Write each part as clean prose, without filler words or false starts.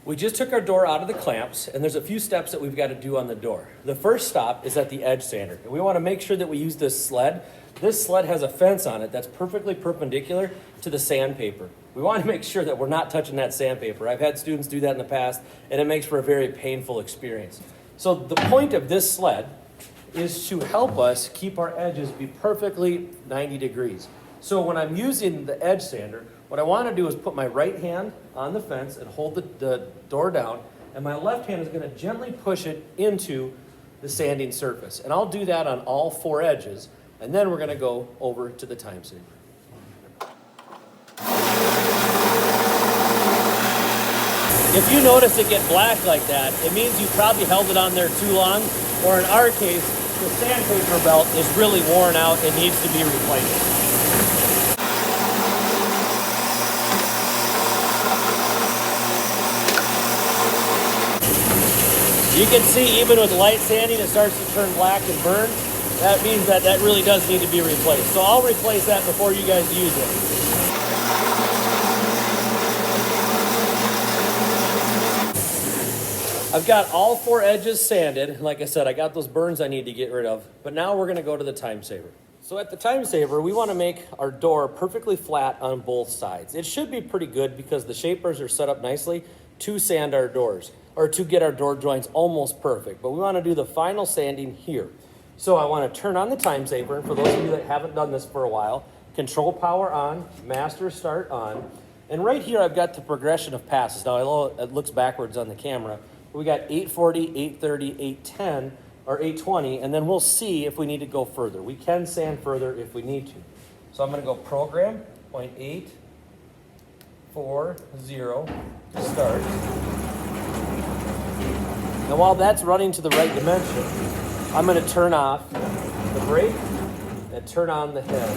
We just took our door out of the clamps, and there's a few steps that we've got to do on the door. The first stop is at the edge sander. And we want to make sure that we use this sled. This sled has a fence on it that's perfectly perpendicular to the sandpaper. We want to make sure that we're not touching that sandpaper. I've had students do that in the past, and it makes for a very painful experience. So the point of this sled is to help us keep our edges be perfectly 90 degrees. So when I'm using the edge sander, what I want to do is put my right hand on the fence and hold the door down, and my left hand is going to gently push it into the sanding surface. And I'll do that on all 4 edges, and then we're going to go over to the time saver. If you notice it get black like that, it means you probably held it on there too long, or in our case, the sandpaper belt is really worn out and needs to be replaced. You can see even with light sanding, it starts to turn black and burn. That means that really does need to be replaced. So I'll replace that before you guys use it. I've got all 4 edges sanded. Like I said, I got those burns I need to get rid of. But now we're going to go to the time saver. So at the time saver, we want to make our door perfectly flat on both sides. It should be pretty good because the shapers are set up nicely to sand our doors, or to get our door joints almost perfect. But we want to do the final sanding here. So I want to turn on the time saver. And for those of you that haven't done this for a while, control power on, master start on. And right here, I've got the progression of passes. Now, I know it looks backwards on the camera. But we got 840, 830, 810, or 820, and then we'll see if we need to go further. We can sand further if we need to. So I'm going to go program, 0.840 to start. And while that's running to the right dimension, I'm going to turn off the brake and turn on the head.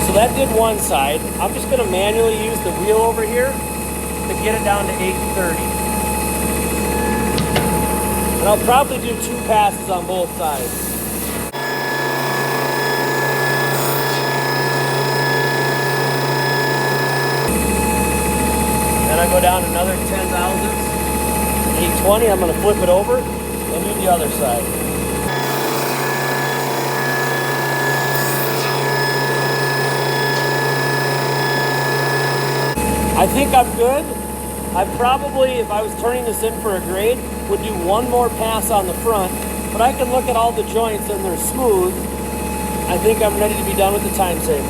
So that did one side. I'm just going to manually use the wheel over here to get it down to 830. And I'll probably do 2 passes on both sides. Then I go down another 10 thousandths. 820, I'm going to flip it over and do the other side. I think I'm good. I probably, if I was turning this in for a grade, would do 1 more pass on the front, but I can look at all the joints and they're smooth. I think I'm ready to be done with the time saver.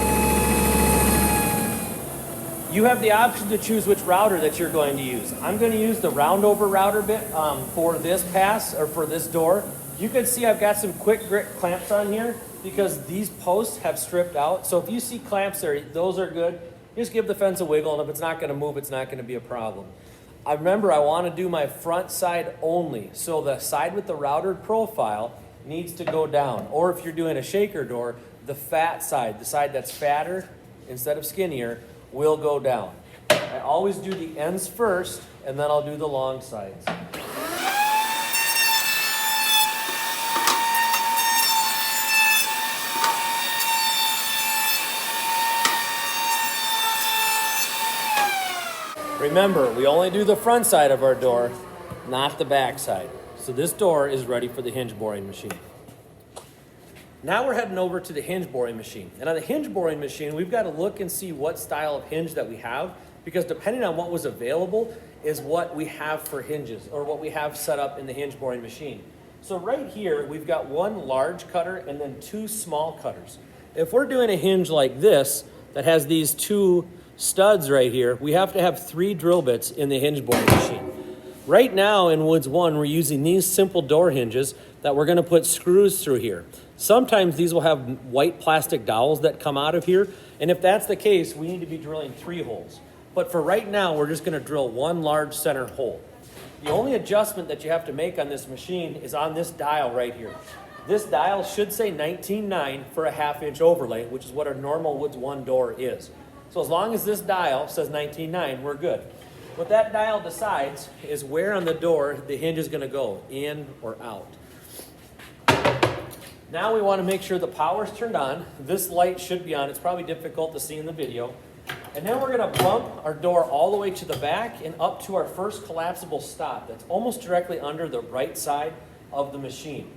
You have the option to choose which router that you're going to use. I'm going to use the roundover router bit for this pass, or for this door. You can see I've got some quick grip clamps on here because these posts have stripped out. So if you see clamps there, those are good. Just give the fence a wiggle, and if it's not going to move, it's not going to be a problem. I want to do my front side only. So the side with the routed profile needs to go down. Or if you're doing a shaker door, the fat side, the side that's fatter instead of skinnier, will go down. I always do the ends first, and then I'll do the long sides. Remember, we only do the front side of our door, not the back side. So this door is ready for the hinge boring machine. Now we're heading over to the hinge boring machine. And on the hinge boring machine, we've got to look and see what style of hinge that we have, because depending on what was available is what we have for hinges, or what we have set up in the hinge boring machine. So right here, we've got 1 large cutter and then 2 small cutters. If we're doing a hinge like this that has these 2 studs right here, we have to have 3 drill bits in the hinge boring machine. Right now in Woods 1, we're using these simple door hinges that we're going to put screws through here. Sometimes these will have white plastic dowels that come out of here, and if that's the case, we need to be drilling 3 holes. But for right now, we're just going to drill 1 large center hole. The only adjustment that you have to make on this machine is on this dial right here. This dial should say 19.9 for a 1/2 inch overlay, which is what a normal Woods 1 door is. So as long as this dial says 19.9, we're good. What that dial decides is where on the door the hinge is going to go, in or out. Now we want to make sure the power's turned on. This light should be on. It's probably difficult to see in the video. And then we're going to bump our door all the way to the back and up to our first collapsible stop. That's almost directly under the right side of the machine.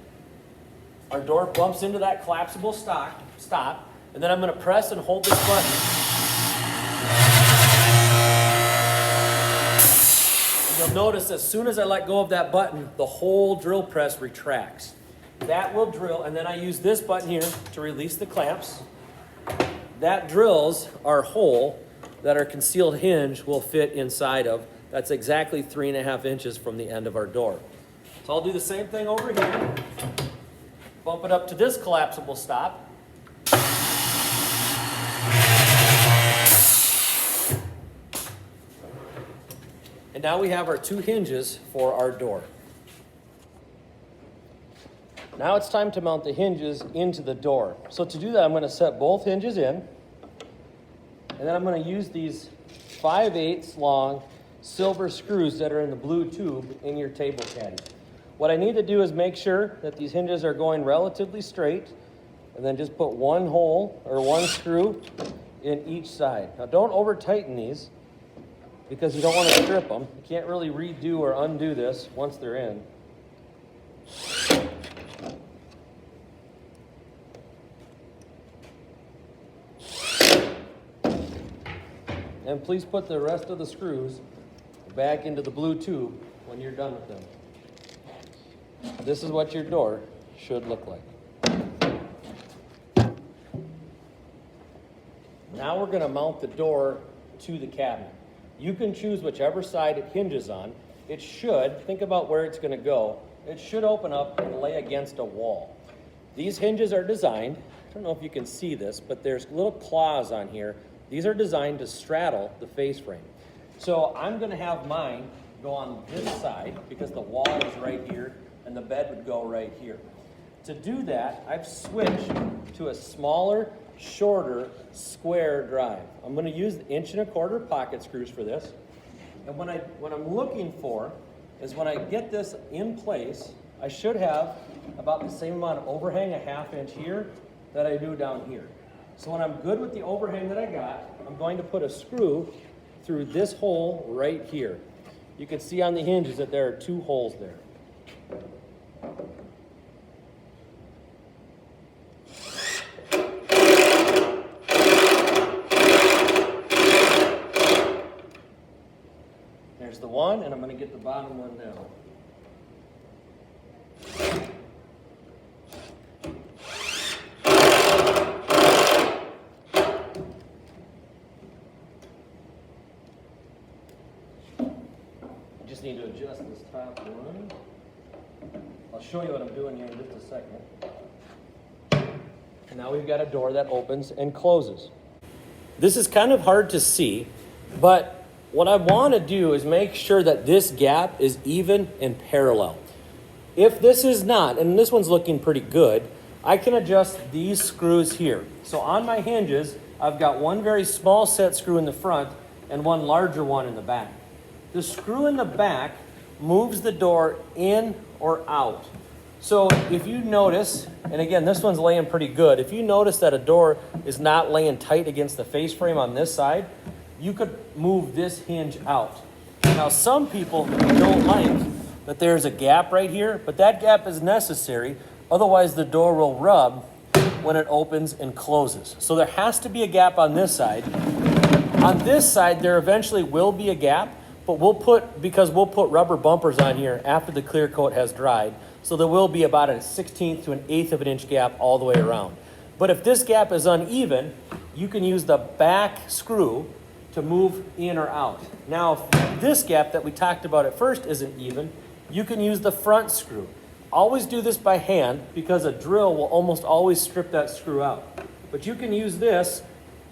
Our door bumps into that collapsible stop, and then I'm going to press and hold this button. And you'll notice as soon as I let go of that button, the whole drill press retracts. That will drill, and then I use this button here to release the clamps. That drills our hole that our concealed hinge will fit inside of. That's exactly 3.5 inches from the end of our door. So I'll do the same thing over here. Bump it up to this collapsible stop. And now we have our 2 hinges for our door. Now it's time to mount the hinges into the door. So to do that, I'm going to set both hinges in. And then I'm going to use these 5/8 long silver screws that are in the blue tube in your table caddy. What I need to do is make sure that these hinges are going relatively straight, and then just put one hole or one screw in each side. Now don't over tighten these because you don't want to strip them. You can't really redo or undo this once they're in. And please put the rest of the screws back into the blue tube when you're done with them. This is what your door should look like. Now we're going to mount the door to the cabinet. You can choose whichever side it hinges on. It should, think about where it's going to go, it should open up and lay against a wall. These hinges are designed, I don't know if you can see this, but there's little claws on here. These are designed to straddle the face frame. So I'm going to have mine go on this side because the wall is right here and the bed would go right here. To do that, I've switched to a smaller, shorter, square drive. I'm going to use the 1.25" pocket screws for this. And what I'm looking for is when I get this in place, I should have about the same amount of overhang, a 1/2 inch here, that I do down here. So when I'm good with the overhang that I got, I'm going to put a screw through this hole right here. You can see on the hinges that there are 2 holes there. There's the one, and I'm going to get the bottom one now. Just need to adjust this top one. I'll show you what I'm doing here in just a second. And now we've got a door that opens and closes. This is kind of hard to see, but what I want to do is make sure that this gap is even and parallel. If this is not, and this one's looking pretty good, I can adjust these screws here. So on my hinges, I've got one very small set screw in the front and one larger one in the back. The screw in the back moves the door in or out. So if you notice, and again, this one's laying pretty good. If you notice that a door is not laying tight against the face frame on this side, you could move this hinge out. Now, some people don't like that there's a gap right here, but that gap is necessary. Otherwise, the door will rub when it opens and closes. So there has to be a gap on this side. On this side, there eventually will be a gap, but we'll put rubber bumpers on here after the clear coat has dried. So there will be about a 1/16 to an 1/8 of an inch gap all the way around. But if this gap is uneven, you can use the back screw to move in or out. Now, if this gap that we talked about at first isn't even, you can use the front screw. Always do this by hand because a drill will almost always strip that screw out. But you can use this,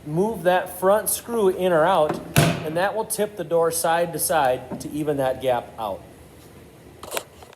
move that front screw in or out, and that will tip the door side to side to even that gap out.